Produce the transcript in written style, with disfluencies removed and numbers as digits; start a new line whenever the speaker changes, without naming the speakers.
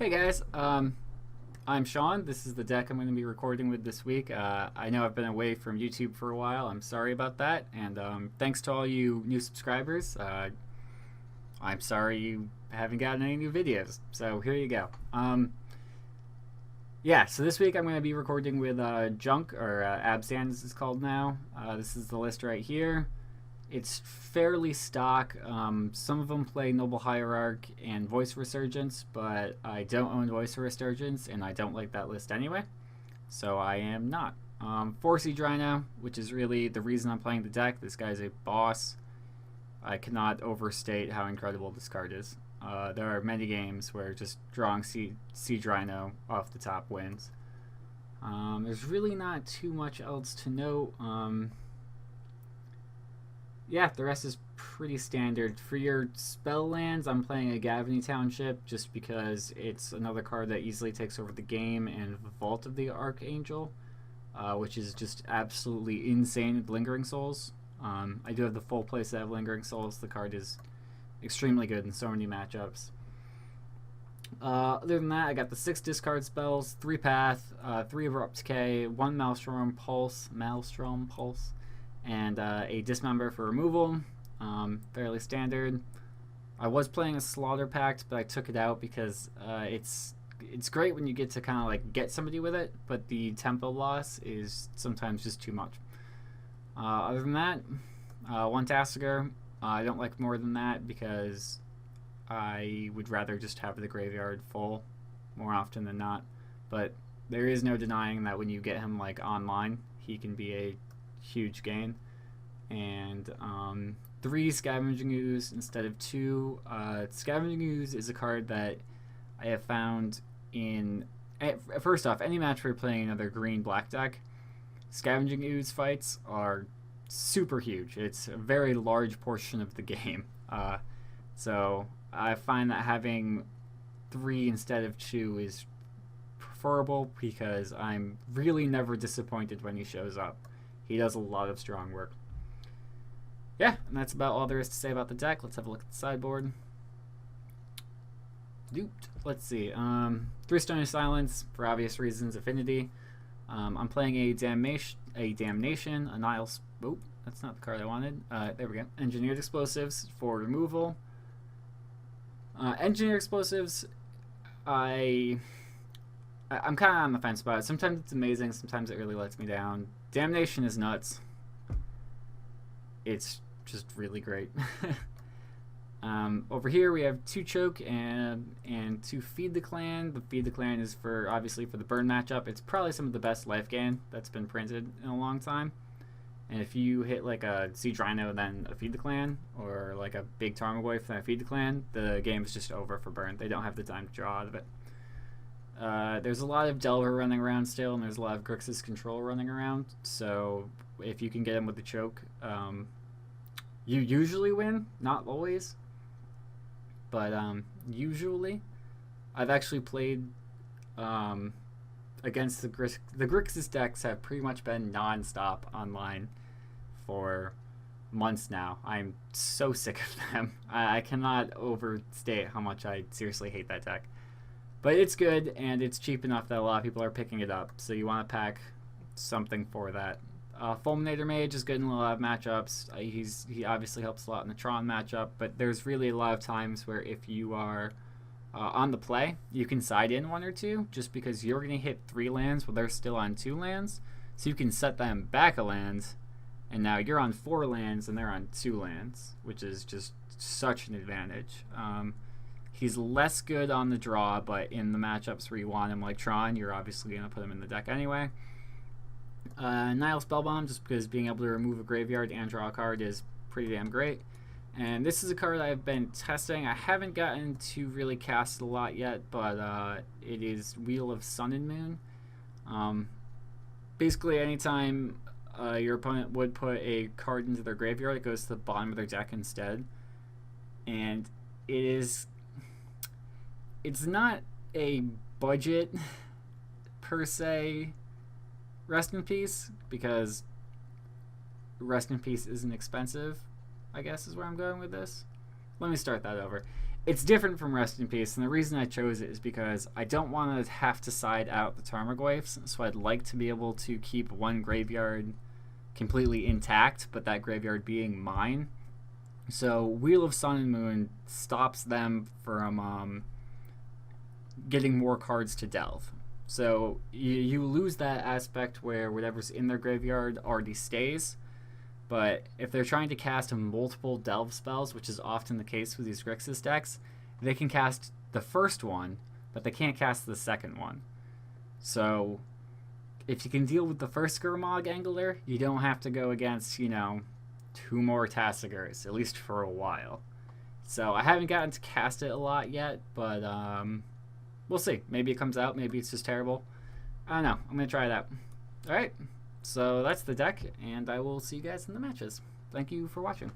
Hey guys, I'm Sean. This is the deck I'm going to be recording with this week. I know I've been away from YouTube for a while. I'm sorry about that, and thanks to all you new subscribers. I'm sorry you haven't gotten any new videos. So here you go. Yeah, so this week I'm going to be recording with Junk, or Abzan as it's called now. This is the list right here. It's fairly stock. Some of them play Noble Hierarch and Voice Resurgence, but I don't own Voice Resurgence, and I don't like that list anyway, so I am not. 4-Siege Rhino, which is really the reason I'm playing the deck. This guy's a boss. I cannot overstate how incredible this card is. There are many games where just drawing Siege Rhino off the top wins. There's really not too much else to note. Yeah, the rest is pretty standard. For your spell lands, I'm playing a Gavany Township just because it's another card that easily takes over the game, and Vault of the Archangel, which is just absolutely insane with Lingering Souls. I do have the full playset of Lingering Souls. The card is extremely good in so many matchups. Other than that, I got the 6 discard spells, 3 Path, 3 Abrupt Decay, 1 Maelstrom Pulse, and a Dismember for removal. Fairly standard. I was playing a Slaughter Pact, but I took it out because it's great when you get to kind of like get somebody with it, but the tempo loss is sometimes just too much. Other than that, 1 Tasigur. I don't like more than that because I would rather just have the graveyard full more often than not. But there is no denying that when you get him like online, he can be a huge gain. And 3 Scavenging Ooze instead of 2. Scavenging Ooze is a card that I have found in, first off, any match where you're playing another green-black deck, Scavenging Ooze fights are super huge. It's a very large portion of the game. So I find that having 3 instead of 2 is preferable because I'm really never disappointed when he shows up. He does a lot of strong work. Yeah, and that's about all there is to say about the deck. Let's have a look at the sideboard. Let's see. 3 Stone of Silence, for obvious reasons, Affinity. I'm playing a Damnation, a Niles. Oh, that's not the card I wanted. There we go. Engineered Explosives for removal. Engineered Explosives, I'm kind of on the fence about it. Sometimes it's amazing, sometimes it really lets me down. Damnation is nuts. It's just really great. Over here we have 2 Choke and 2 Feed the Clan. The Feed the Clan is for obviously for the burn matchup. It's probably some of the best life gain that's been printed in a long time. And if you hit like a Siege Rhino then a Feed the Clan, or like a big Tarmogoyf then a Feed the Clan, the game is just over for burn. They don't have the time to draw out of it. There's a lot of Delver running around still, and there's a lot of Grixis Control running around, so if you can get him with the choke, you usually win. Not always, but usually. I've actually played against the Grixis decks have pretty much been non-stop online for months now. I'm so sick of them. I cannot overstate how much I seriously hate that deck. But it's good, and it's cheap enough that a lot of people are picking it up, so you want to pack something for that. Fulminator Mage is good in a lot of matchups. He obviously helps a lot in the Tron matchup, but there's really a lot of times where if you are on the play, you can side in 1 or 2, just because you're going to hit 3 lands while they're still on 2 lands, so you can set them back a land, and now you're on 4 lands and they're on 2 lands, which is just such an advantage. He's less good on the draw, but in the matchups where you want him like Tron, you're obviously going to put him in the deck anyway. Nile Spellbomb, just because being able to remove a graveyard and draw a card is pretty damn great. And this is a card I've been testing. I haven't gotten to really cast a lot yet, but it is Wheel of Sun and Moon. Basically, anytime your opponent would put a card into their graveyard, it goes to the bottom of their deck instead. And it's not a budget per se Rest in Peace, because Rest in Peace isn't expensive, I guess is where I'm going with this. Let me start that over. it's different from Rest in Peace, and the reason I chose it is because I don't want to have to side out the Tarmogoyfs, so I'd like to be able to keep one graveyard completely intact, but that graveyard being mine. So Wheel of Sun and Moon stops them from getting more cards to delve. So you lose that aspect where whatever's in their graveyard already stays, but if they're trying to cast multiple delve spells, which is often the case with these Grixis decks, they can cast the first one, but they can't cast the second one. So if you can deal with the first Gurmag Angler, you don't have to go against, 2 more Tassigurs, at least for a while. So I haven't gotten to cast it a lot yet, but we'll see. Maybe it comes out, maybe it's just terrible. I don't know. I'm going to try it out. Alright. So that's the deck, and I will see you guys in the matches. Thank you for watching.